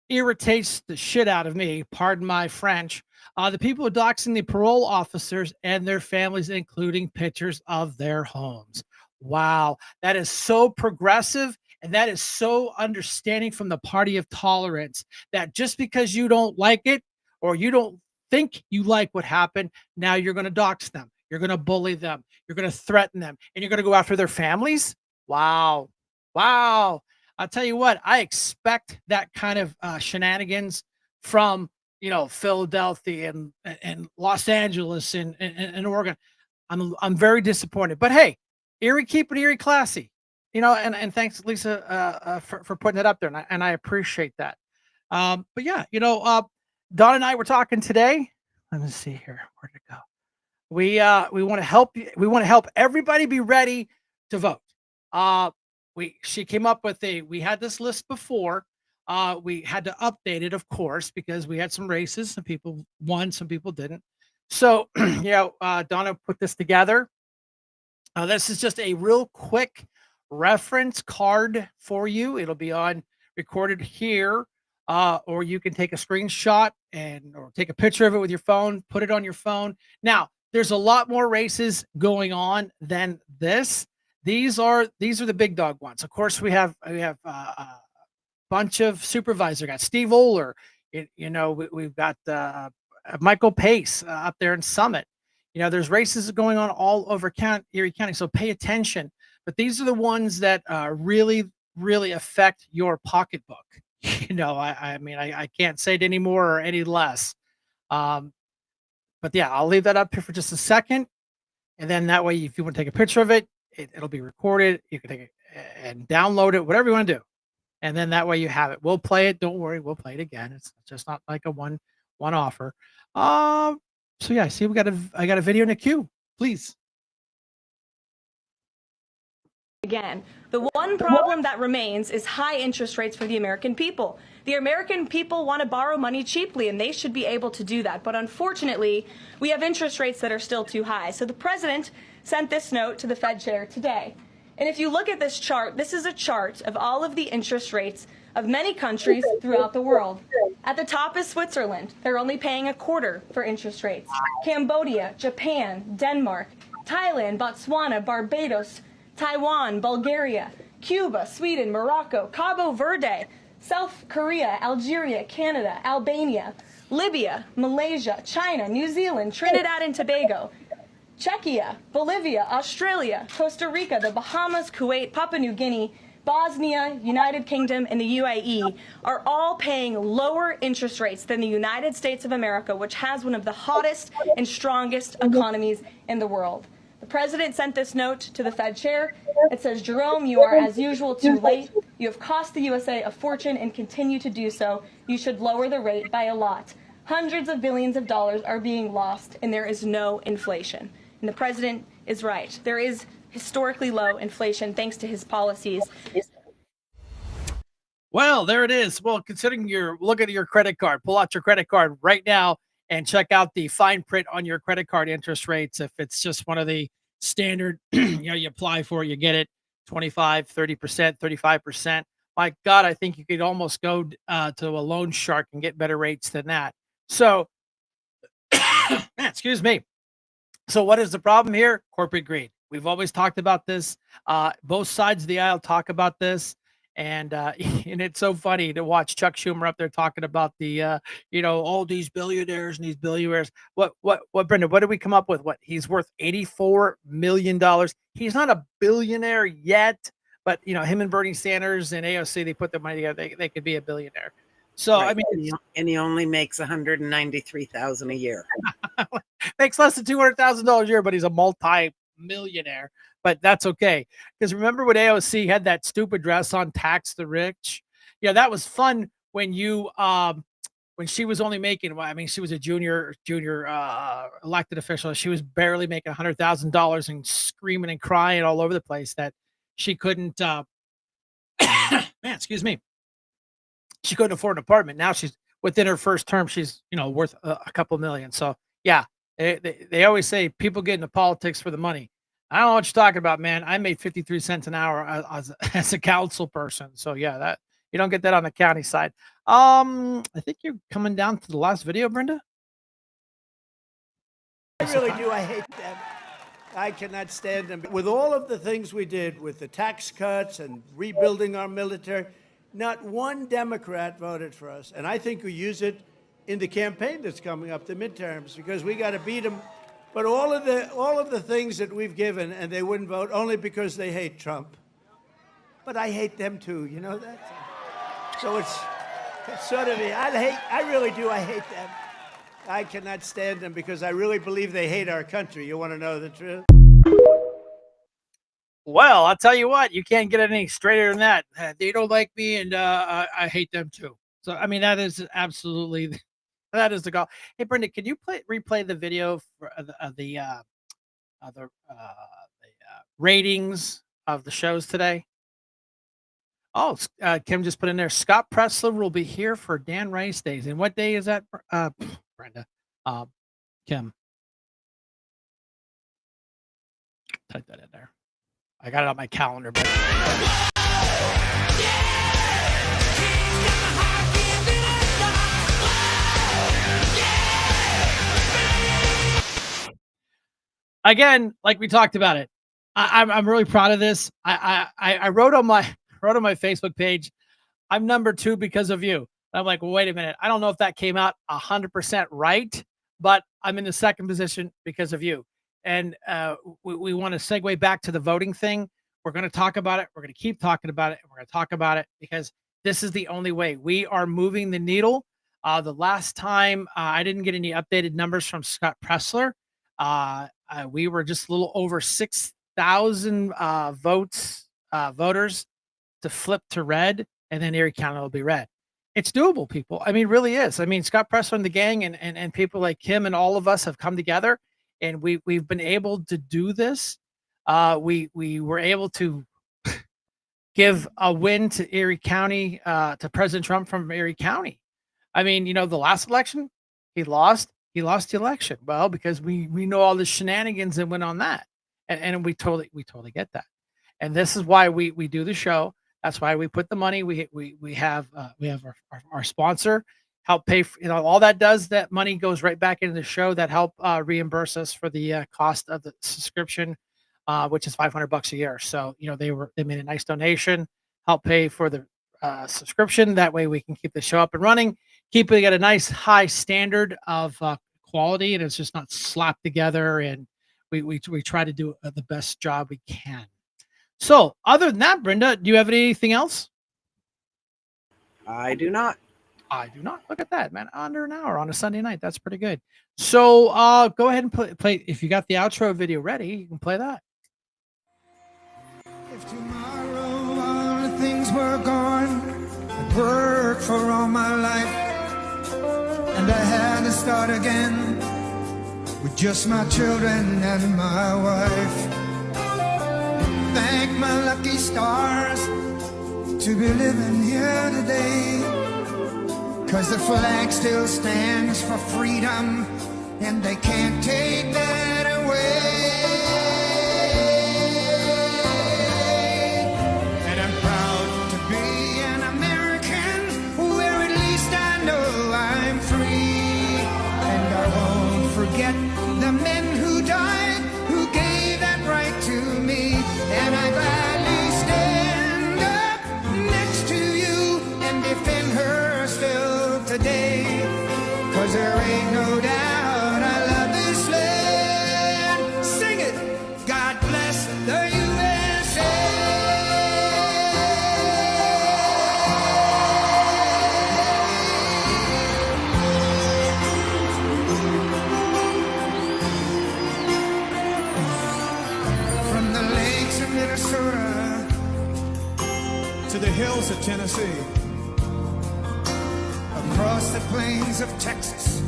irritates the shit out of me. Pardon my French. The people are doxing the parole officers and their families, including pictures of their homes. Wow, that is so progressive, and that is so understanding from the party of tolerance, that just because you don't like it or you don't think you like what happened, now you're going to dox them. You're going to bully them. You're going to threaten them, and you're going to go after their families. Wow. I'll tell you what, I expect that kind of shenanigans from, Philadelphia and Los Angeles and Oregon. I'm very disappointed, but hey, Erie, keep it Erie classy, and thanks, Lisa, for putting it up there. And I appreciate that. But yeah, Don and I were talking today. Let me see here. Where'd it go? We want to help you. We want to help everybody be ready to vote. She came up with we had this list before. We had to update it, of course, because we had some races. Some people won, some people didn't. So, Donna put this together. This is just a real quick reference card for you. It'll be recorded here, or you can take a screenshot or take a picture of it with your phone, put it on your phone. Now, there's a lot more races going on than this. These are the big dog ones. Of course, we have a bunch of supervisors. We got Steve Oler. We've got Michael Pace up there in Summit. There's races going on all over Erie County, so pay attention. But these are the ones that really, really affect your pocketbook. I can't say it any more or any less. But yeah, I'll leave that up here for just a second. And then that way, if you want to take a picture of it, It'll be recorded. You can take it and download it, whatever you want to do. And then that way you have it. We'll play it. Don't worry, we'll play it again. It's just not like a one offer. So yeah, see, I got a video in the queue. Please. Again, the one problem that remains is high interest rates for the American people. The American people want to borrow money cheaply, and they should be able to do that. But unfortunately, we have interest rates that are still too high. So the president sent this note to the Fed chair today. And if you look at this chart, this is a chart of all of the interest rates of many countries throughout the world. At the top is Switzerland. They're only paying a quarter for interest rates. Cambodia, Japan, Denmark, Thailand, Botswana, Barbados, Taiwan, Bulgaria, Cuba, Sweden, Morocco, Cabo Verde, South Korea, Algeria, Canada, Albania, Libya, Malaysia, China, New Zealand, Trinidad and Tobago, Czechia, Bolivia, Australia, Costa Rica, the Bahamas, Kuwait, Papua New Guinea, Bosnia, United Kingdom, and the UAE are all paying lower interest rates than the United States of America, which has one of the hottest and strongest economies in the world. The president sent this note to the Fed chair. It says, Jerome, you are as usual too late. You have cost the USA a fortune and continue to do so. You should lower the rate by a lot. Hundreds of billions of dollars are being lost, and there is no inflation. And the president is right. There is historically low inflation thanks to his policies. Well, there it is. Well, considering look at your credit card, pull out your credit card right now and check out the fine print on your credit card interest rates. If it's just one of the standard, you apply for it, you get it 25, 30%, 35%. My God, I think you could almost go to a loan shark and get better rates than that. So, excuse me. So what is the problem here? Corporate greed. We've always talked about this. Both sides of the aisle talk about this. And and it's so funny to watch Chuck Schumer up there talking about the all these billionaires and these billionaires. What Brenda, what did we come up with? What, he's worth $84 million. He's not a billionaire yet, but him and Bernie Sanders and AOC, they put their money together, they could be a billionaire. So right. I mean, and he only makes $193,000 a year. Makes less than $200,000 a year, but he's a multi-millionaire. But that's okay, because remember when AOC had that stupid dress on, Tax the Rich? Yeah, that was fun when when she was only making, I mean, she was a junior elected official. She was barely making $100,000 and screaming and crying all over the place that she couldn't. Man, excuse me. She couldn't afford an apartment. Now she's within her first term. She's worth a couple million. So yeah, they always say people get into politics for the money. I don't know what you're talking about, man. I made 53 cents an hour as a council person. So yeah, that you don't get that on the county side. I think you're coming down to the last video, Brenda. I really do. I hate them. I cannot stand them. With all of the things we did with the tax cuts and rebuilding our military, not one Democrat voted for us. And I think we use it in the campaign that's coming up, the midterms, because we got to beat them. But all of the things that we've given, and they wouldn't vote only because they hate Trump. But I hate them too, you know that? So it's sort of I really do. I hate them. I cannot stand them because I really believe they hate our country. You want to know the truth? Well, I'll tell you what, you can't get any straighter than that. They don't like me, and I hate them too. So, I mean, that is absolutely, that is the goal. Hey, Brenda, can you replay the video for the ratings of the shows today? Oh, Kim just put in there, Scott Pressler will be here for Dan Rice Days. And what day is that, Brenda? Kim. Type that in there. I got it on my calendar. But... Again, like we talked about it, I'm really proud of this. I wrote on my Facebook page, I'm number 2 because of you. I'm like, well, wait a minute. I don't know if that came out 100% right, but I'm in the second position because of you. And we want to segue back to the voting thing. We're going to talk about it. We're going to keep talking about it. And we're going to talk about it because this is the only way. We are moving the needle. The last time I didn't get any updated numbers from Scott Pressler. We were just a little over 6 1,000 voters to flip to red, and then Erie County will be red. It's doable, people. I mean, it really is. I mean, Scott Presser and the gang and people like him and all of us have come together, and we've been able to do this. We were able to give a win to Erie County, to President Trump from Erie County. I mean, the last election, he lost. He lost the election. Well, because we know all the shenanigans that went on that, and we totally get that. And this is why we do the show. That's why we put the money. We have our sponsor help pay for, all that does, that money goes right back into the show, that help reimburse us for the cost of the subscription, which is $500 a year. So they made a nice donation, help pay for the subscription. That way we can keep the show up and running, keep it at a nice high standard of quality, and it's just not slapped together. And we try to do the best job we can. So other than that, Brenda, do you have anything else? I do not. I do not. Look at that, man. Under an hour on a Sunday night. That's pretty good. So go ahead and play. If you got the outro video ready, you can play that. If tomorrow all the things were gone, I'd worked for all my life, and I had to start again with just my children and my wife. Thank my lucky stars to be living here today, 'cause the flag still stands for freedom, and they can't take that away. And I'm proud to be an American, where at least I know I'm free. And I won't forget the men who died, who gave that right to me. And I gladly stand up next to you and defend her still today. 'Cause there ain't no doubt I love this land. Sing it! God bless the USA. From the lakes of Minnesota to the hills of Tennessee, across the plains of Texas,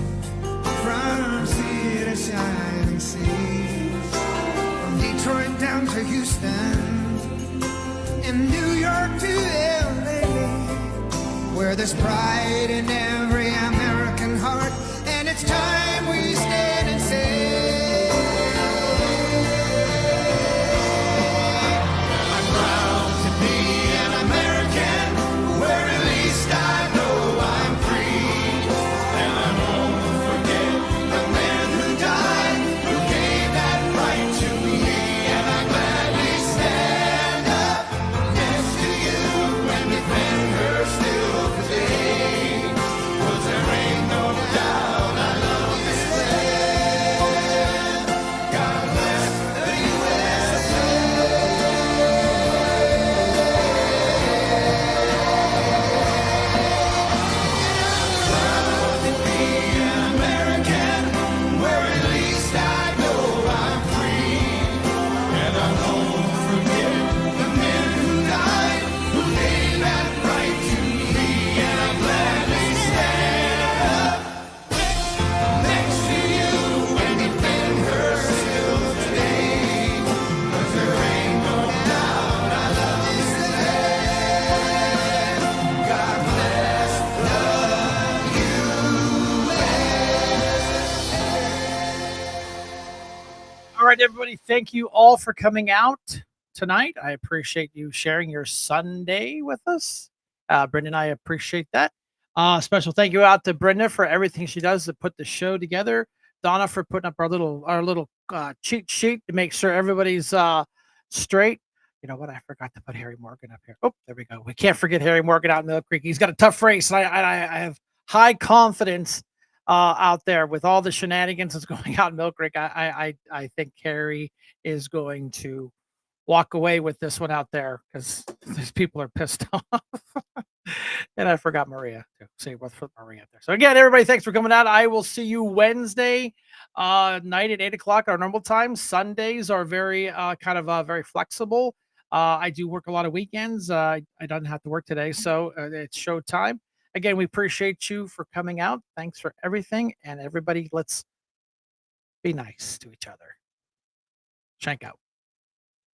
from sea to shining sea, from Detroit down to Houston, and New York to LA, where there's pride in every American heart, and it's time we stand and say, I'm proud to be an American, where at least I know I'm free. And I won't forget the men who died, who gave that right to me. And I gladly stand up next to you and defend her still today. 'Cause there ain't no doubt I love this land. God bless the USA. Proud to be an American, where at least I know I'm free. And I won't forget the men who died, who gave that right to me. And I gladly stand up next to you and defend her still today. 'Cause there ain't no doubt I love this land. God bless the All right, everybody. Thank you all for coming out tonight. I appreciate you sharing your Sunday with us. Brenda and I appreciate that. Special thank you out to Brenda for everything she does to put the show together. Donna for putting up our little cheat sheet to make sure everybody's straight. You know what? I forgot to put Harry Morgan up here. Oh, there we go. We can't forget Harry Morgan out in Mill Creek. He's got a tough race, and I have high confidence out there with all the shenanigans that's going out in Mill Creek. I think Harry is going to walk away with this one out there, because these people are pissed off. And I forgot Maria to say what's for Maria out there. So again, everybody, thanks for coming out. I will see you Wednesday. night at 8 o'clock, our normal time. Sundays are very very flexible. I do work a lot of weekends. I don't have to work today, so it's show time. Again, we appreciate you for coming out. Thanks for everything, and everybody, let's be nice to each other. Shank out.